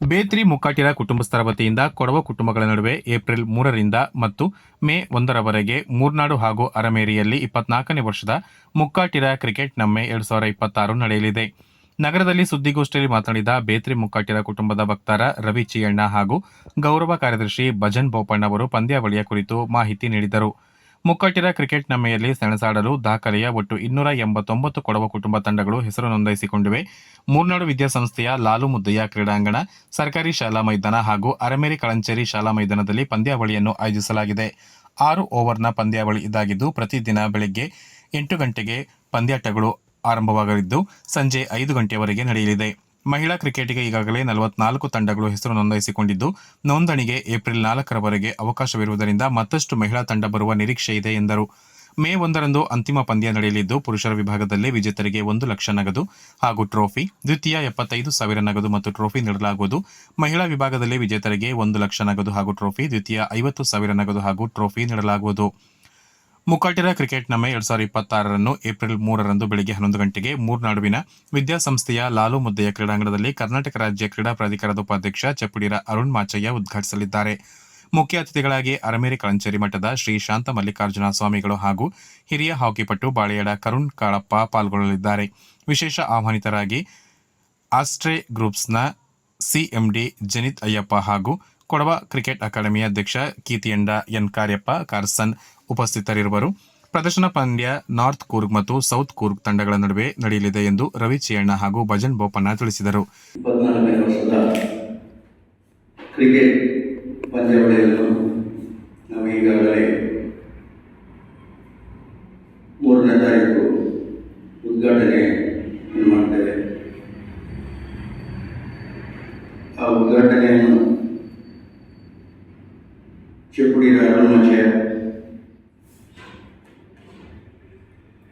ಬೇತ್ರಿ ಮುಕ್ಕಾಟಿರ ಕುಟುಂಬಸ್ಥರ ವತಿಯಿಂದ ಕೊಡವ ಕುಟುಂಬಗಳ ನಡುವೆ ಏಪ್ರಿಲ್ 3ರಿಂದ ಮತ್ತು ಮೇ 1ರವರೆಗೆ ಮೂರ್ನಾಡು ಹಾಗೂ ಅರಮೇರಿಯಲ್ಲಿ 24ನೇ ವರ್ಷದ ಮುಕ್ಕಾಟಿರ ಕ್ರಿಕೆಟ್ ನಮ್ಮೆ 2026 ನಡೆಯಲಿದೆ. ನಗರದಲ್ಲಿ ಸುದ್ದಿಗೋಷ್ಠಿಯಲ್ಲಿ ಮಾತನಾಡಿದ ಬೇತ್ರಿ ಮುಕ್ಕಾಟಿರ ಕುಟುಂಬದ ವಕ್ತಾರ ರವಿ ಚಿಯಣ್ಣ ಹಾಗೂ ಗೌರವ ಕಾರ್ಯದರ್ಶಿ ಭಜನ್ ಬೋಪಣ್ಣ ಅವರು ಪಂದ್ಯಾವಳಿಯ ಕುರಿತು ಮಾಹಿತಿ ನೀಡಿದರು. ಮುಕ್ಕಾಟಿರ ಕ್ರಿಕೆಟ್ ನಮ್ಮೆಯಲ್ಲಿ ಸೆಣಸಾಡಲು ದಾಖಲೆಯ ಒಟ್ಟು 289 ಕೊಡವ ಕುಟುಂಬ ತಂಡಗಳು ಹೆಸರು ನೋಂದಾಯಿಸಿಕೊಂಡಿವೆ. ಮೂರ್ನಾಡು ವಿದ್ಯಾಸಂಸ್ಥೆಯ ಲಾಲು ಮುದ್ದಯ್ಯ ಕ್ರೀಡಾಂಗಣ, ಸರ್ಕಾರಿ ಶಾಲಾ ಮೈದಾನ ಹಾಗೂ ಅರಮೇರಿ ಕಳಂಚೇರಿ ಶಾಲಾ ಮೈದಾನದಲ್ಲಿ ಪಂದ್ಯಾವಳಿಯನ್ನು ಆಯೋಜಿಸಲಾಗಿದೆ. 6 ಓವರ್ನ ಪಂದ್ಯಾವಳಿ ಇದಾಗಿದ್ದು ಪ್ರತಿದಿನ ಬೆಳಗ್ಗೆ 8 ಗಂಟೆಗೆ ಪಂದ್ಯಾಟಗಳು ಆರಂಭವಾಗಲಿದ್ದು ಸಂಜೆ 5 ಗಂಟೆಯವರೆಗೆ ನಡೆಯಲಿದೆ. ಮಹಿಳಾ ಕ್ರಿಕೆಟ್ಗೆ ಈಗಾಗಲೇ 44 ತಂಡಗಳು ಹೆಸರು ನೋಂದಾಯಿಸಿಕೊಂಡಿದ್ದು ನೋಂದಣಿಗೆ ಏಪ್ರಿಲ್ 4ರವರೆಗೆ ಅವಕಾಶವಿರುವುದರಿಂದ ಮತ್ತಷ್ಟು ಮಹಿಳಾ ತಂಡ ಬರುವ ನಿರೀಕ್ಷೆ ಇದೆ ಎಂದರು. ಮೇ 1ರಂದು ಅಂತಿಮ ಪಂದ್ಯ ನಡೆಯಲಿದ್ದು ಪುರುಷರ ವಿಭಾಗದಲ್ಲಿ ವಿಜೇತರಿಗೆ 1 ಲಕ್ಷ ನಗದು ಹಾಗೂ ಟ್ರೋಫಿ, ದ್ವಿತೀಯ 75,000 ನಗದು ಮತ್ತು ಟ್ರೋಫಿ ನೀಡಲಾಗುವುದು. ಮಹಿಳಾ ವಿಭಾಗದಲ್ಲಿ ವಿಜೇತರಿಗೆ 1 ಲಕ್ಷ ನಗದು ಹಾಗೂ ಟ್ರೋಫಿ, ದ್ವಿತೀಯ 50,000 ನಗದು ಹಾಗೂ ಟ್ರೋಫಿ ನೀಡಲಾಗುವುದು. ಮುಕ್ಕಾಟಿರ ಕ್ರಿಕೆಟ್ ನಮ್ಮೆ 2026 ಏಪ್ರಿಲ್ 3ರಂದು ಬೆಳಗ್ಗೆ 11 ಗಂಟೆಗೆ ಮೂರ್ನಾಡುವಿನ ವಿದ್ಯಾಸಂಸ್ಥೆಯ ಲಾಲು ಮುದ್ದಯ್ಯ ಕ್ರೀಡಾಂಗಣದಲ್ಲಿ ಕರ್ನಾಟಕ ರಾಜ್ಯ ಕ್ರೀಡಾ ಪ್ರಾಧಿಕಾರದ ಉಪಾಧ್ಯಕ್ಷ ಚಪ್ಪುಡಿರ ಅರುಣ್ ಮಾಚಯ್ಯ ಉದ್ಘಾಟಿಸಲಿದ್ದಾರೆ. ಮುಖ್ಯ ಅತಿಥಿಗಳಾಗಿ ಅರಮೇರಿ ಕಳಂಚೇರಿ ಮಠದ ಶ್ರೀ ಶಾಂತ ಮಲ್ಲಿಕಾರ್ಜುನ ಸ್ವಾಮಿಗಳು ಹಾಗೂ ಹಿರಿಯ ಹಾಕಿಪಟು ಬಾಳೆಯಡ ಕರುಣ್ ಕಾಳಪ್ಪ ಪಾಲ್ಗೊಳ್ಳಲಿದ್ದಾರೆ. ವಿಶೇಷ ಆಹ್ವಾನಿತರಾಗಿ ಆಸ್ಟ್ರೆ ಗ್ರೂಪ್ಸ್ನ ಸಿಎಂಡಿ ಜನಿತ್ ಅಯ್ಯಪ್ಪ ಹಾಗೂ ಕೊಡವ ಕ್ರಿಕೆಟ್ ಅಕಾಡೆಮಿಯ ಅಧ್ಯಕ್ಷ ಕೀತಿಯಂಡ ಎನ್ ಕಾರ್ಯಪ್ಪ ಕಾರ್ಸನ್ ಉಪಸ್ಥಿತರಿರುವರು. ಪ್ರದರ್ಶನ ಪಂದ್ಯ ನಾರ್ತ್ ಕೂರ್ಗ್ ಮತ್ತು ಸೌತ್ ಕೂರ್ಗ್ ತಂಡಗಳ ನಡುವೆ ನಡೆಯಲಿದೆ ಎಂದು ರವಿ ಚಿಯಣ್ಣ ಹಾಗೂ ಭಜನ್ ಬೋಪಣ್ಣ ತಿಳಿಸಿದರು. 14ನೇ ವರ್ಷದ ಕ್ರಿಕೆಟ್ ಪಂದ್ಯಾವಳಿಯನ್ನು ನಾವು ಈಗಾಗಲೇ 3ನೇ ತಾರೀಕು ಉದ್ಘಾಟನೆ ಮಾಡ್ತೇವೆ. ಆ ಉದ್ಘಾಟನೆಯನ್ನು ಚಪ್ಪುಡಿರ ಅರುಣ್ ಮಾಚಯ್ಯ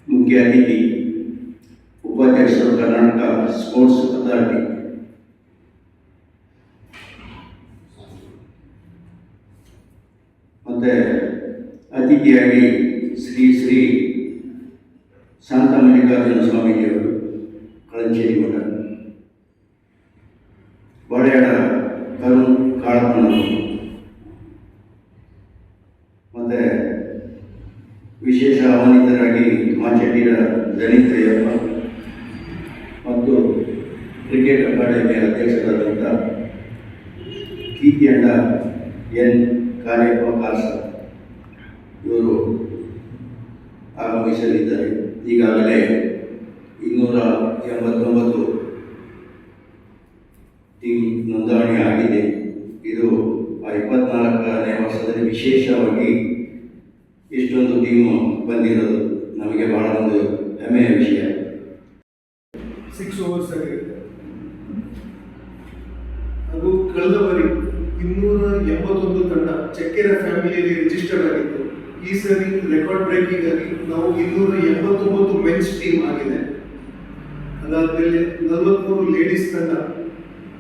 ಮುಖ್ಯ ಅತಿಥಿ, ಉಪಾಧ್ಯಕ್ಷರು ಕರ್ನಾಟಕ ಸ್ಪೋರ್ಟ್ಸ್ ಅಥಾರಿಟಿ, ಮತ್ತೆ ಅತಿಥಿಯಾಗಿ ಶ್ರೀ ಶ್ರೀ ಶಾಂತ ಮಲ್ಲಿಕಾರ್ಜುನ ಸ್ವಾಮೀಜಿಯವರು ಕಳಂಚೇರಿ ಮಠ, ಬಾಳೆಯಡ ಕರುಣ್ ಕಾಳಪ್ಪನವರು, ಮತ್ತೆ ವಿಶೇಷ ಆಹ್ವಾನಿತರಾಗಿ ಮಾಚಟ್ಟಿರ ದಲಿತಯ್ಯಪ್ಪ ಮತ್ತು ಕ್ರಿಕೆಟ್ ಅಕಾಡೆಮಿಯ ಅಧ್ಯಕ್ಷರಾದಂಥ ಕೀತಿಯಂಡ ಎನ್ ಕಾರ್ಯಪ್ಪ ಕಾರ್ಸನ್ ಇವರು ಆಗಮಿಸಲಿದ್ದಾರೆ. ಈಗಾಗಲೇ 289 ಟೀಮ್ ನೋಂದಣಿ ಆಗಿದೆ. ಇದು 24ನೇ ವರ್ಷದಲ್ಲಿ ವಿಶೇಷವಾಗಿ ಇಷ್ಟೊಂದು ಟೀಮು ಬಂದಿರೋದು ನಮಗೆ ಬಹಳ ಒಂದು ಹೆಮ್ಮೆಯ ವಿಷಯ. 6 ಓವರ್ಸ್ ಆಗಿರುತ್ತೆ. ಅದು ಕಳೆದ ಬಾರಿ 281 ತಂಡ ಚಕ್ಕೆರೆ ಫ್ಯಾಮಿಲಿಯಲ್ಲಿ ರಿಜಿಸ್ಟರ್ ಆಗಿತ್ತು. ಈ ಸರಿ ರೆಕಾರ್ಡ್ ಬ್ರೇಕಿಂಗ್ ಆಗಿ ನಾವು 289 ಮೆನ್ಸ್ ಟೀಮ್ ಆಗಿದೆ. ಅದಾದಮೇಲೆ 43 ಲೇಡೀಸ್ ತಂಡ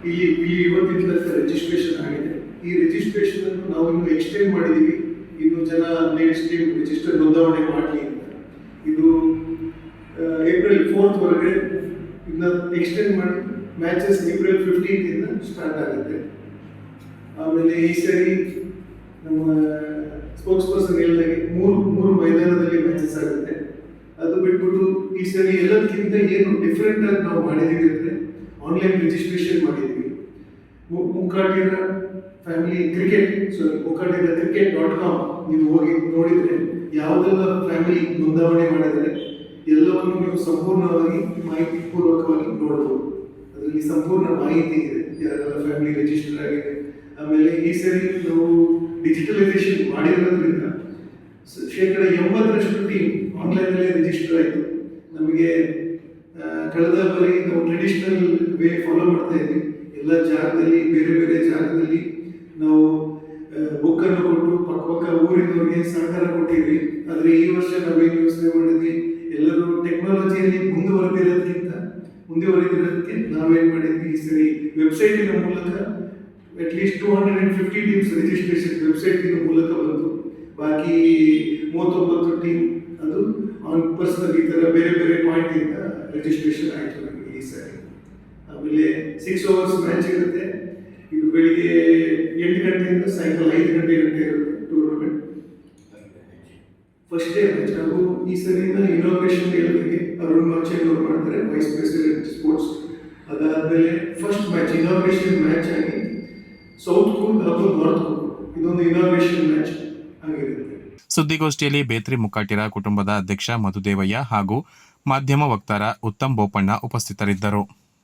ಇಲ್ಲಿ ಇವತ್ತಿನ ರಿಜಿಸ್ಟ್ರೇಷನ್ ಆಗಿದೆ. ಈ ರಿಜಿಸ್ಟ್ರೇಷನ್ ಅನ್ನು ನಾವು ಇನ್ನು ಎಕ್ಸ್ಟೆಂಡ್ ಮಾಡಿದ್ದೀವಿ. ಇನ್ನು ಜನ ಲೇಡೀಸ್ ಟೀಮ್ ರಿಜಿಸ್ಟರ್ ನೋಂದಣಿ ಮಾಡಲಿ ಅಂತ. ಇದು ಏಪ್ರಿಲ್ 4ವರೆಗೆ ಇನ್ನು ಎಕ್ಸ್ಟೆಂಡ್ ಮಾಡಿ ಮ್ಯಾಚಸ್ ಏಪ್ರಿಲ್ 15 ಸ್ಟಾರ್ಟ್ ಆಗುತ್ತೆ. ಆಮೇಲೆ ಈ ಸರಿ ನಮ್ಮ ಸ್ಪೋಕ್ಸ್ ಪರ್ಸನ್ ಹೇಳಿದಾಗೆ ಮೂರು ಮೈದಾನದಲ್ಲಿ ಮ್ಯಾಚಸ್ ಆಗುತ್ತೆ. ಅದು ಬಿಟ್ಬಿಟ್ಟು ಈ ಸರಿ ಎಲ್ಲದಕ್ಕಿಂತ ಏನು ಡಿಫ್ರೆಂಟ್ ಆಗಿ ನಾವು ಮಾಡಿದ್ದೀವಿ ಅಂದರೆ ಆನ್ಲೈನ್ ರಿಜಿಸ್ಟ್ರೇಷನ್ ಮಾಡಿದ್ದೀವಿ. ಮುಕ್ಕಾಟಿರ ಫ್ಯಾಮಿಲಿ ಮುಕ್ಕಾಟಿರ cricket.com ನೀವು ಹೋಗಿ ನೋಡಿದರೆ ಯಾವುದೆಲ್ಲ ಫ್ಯಾಮಿಲಿ ನೋಂದಣಿ ಮಾಡಿದರೆ ಎಲ್ಲವನ್ನು ನೀವು ಸಂಪೂರ್ಣವಾಗಿ ಮಾಹಿತಿ ಪೂರ್ವಕವಾಗಿ ನೋಡಬಹುದು. ಅದರಲ್ಲಿ ಸಂಪೂರ್ಣ ಮಾಹಿತಿ ಇದೆ, ಯಾರೆಲ್ಲ ಫ್ಯಾಮಿಲಿ ರಿಜಿಸ್ಟರ್ ಆಗಿದೆ. ಆಮೇಲೆ ಈ ಸರಿ ನಾವು ಡಿಜಿಟಲೈಸೇಷನ್ ಮಾಡಿರೋದ್ರಿಂದ 80% ಟೀಮ್ ಆನ್ಲೈನಲ್ಲೇ ರಿಜಿಸ್ಟರ್ ಆಯಿತು. ನಮಗೆ ಕಳೆದ ಬಾರಿ ನಾವು ಟ್ರೆಡಿಷನಲ್ ವೇ ಫಾಲೋ ಮಾಡ್ತಾ ಇದ್ವಿ. ಎಲ್ಲ ಜಾಗದಲ್ಲಿ ಬೇರೆ ಬೇರೆ ಜಾಗದಲ್ಲಿ ನಾವು ಬುಕ್ಕನ್ನು ಕೊಟ್ಟು ಪಕ್ಕ ಊರಿನವರಿಗೆ ಸಹಕಾರ ಕೊಟ್ಟಿದ್ವಿ. ಆದರೆ ಈ ವರ್ಷ ನಾವೇನು ಯೋಚನೆ ಮಾಡಿದ್ವಿ, ಎಲ್ಲರೂ ಟೆಕ್ನಾಲಜಿಯಲ್ಲಿ ಮುಂದುವರೆದಿರೋದಕ್ಕೆ ನಾವೇನು ಮಾಡಿದ್ವಿ, ಈ ಸರಿ ವೆಬ್ಸೈಟಿನ ಮೂಲಕ ಅಟ್ಲೀಸ್ಟ್ 250 ಟೀಮ್ಸ್ ರಿಜಿಸ್ಟ್ರೇಷನ್ ವೆಬ್ಸೈಟಿನ ಮೂಲಕ ಬಂತು. ಬಾಕಿ 39 ಟೀಮ್ ಅದು ಆನ್ ಪರ್ಸನಲ್ ಈ ಥರ ಬೇರೆ ಬೇರೆ ಪಾಯಿಂಟ್ ಇಂದ ರಿಜಿಸ್ಟ್ರೇಷನ್ ಆಯಿತು ನಮಗೆ ಈ ಸಾರಿ. ಆಮೇಲೆ 6 ಓವರ್ಸ್ ಮ್ಯಾಚ್ ಇರುತ್ತೆ. ಬೆಳಿಗ್ಗೆ 8 ಗಂಟೆಯಿಂದ ಸಾಯಂಕಾಲ 5 ಗಂಟೆ ಇರುತ್ತೆ ಟೂರ್ನಮೆಂಟ್. ಫಸ್ಟ್ ಡೇ ಮ್ಯಾಚ್ ಹಾಗೂ ಈ ಸರಿನ ಇನಾಗ್ರೇಷನ್ ಹೇಳಿದಂಗೆ ಅರುಣ್ ಮರ್ಚೆಂಟ್ ಅವರು ಮಾಡ್ತಾರೆ, ವೈಸ್ ಪ್ರೆಸಿಡೆಂಟ್ ಸ್ಪೋರ್ಟ್ಸ್. ಅದಾದಮೇಲೆ ಫಸ್ಟ್ ಮ್ಯಾಚ್ ಇನಾಗ್ರೇಷನ್ ಮ್ಯಾಚ್ ಆಗಿ ಸೌತ್ ಕೂರ್ಗ್ ಹಾಗೂ ನಾರ್ತ್ ಕೂರ್ಗ್ ಇದೊಂದು ಇನಾಗ್ರೇಷನ್ ಮ್ಯಾಚ್ ಆಗಿರುತ್ತೆ. ಸುದ್ದಿಗೋಷ್ಠಿಯಲ್ಲಿ ಬೇತ್ರಿ ಮುಕ್ಕಾಟಿರ ಕುಟುಂಬದ ಅಧ್ಯಕ್ಷ ಮಧುದೇವಯ್ಯ ಹಾಗೂ ಮಾಧ್ಯಮ ವಕ್ತಾರ ಉತ್ತಮ್ ಬೋಪಣ್ಣ ಉಪಸ್ಥಿತರಿದ್ದರು.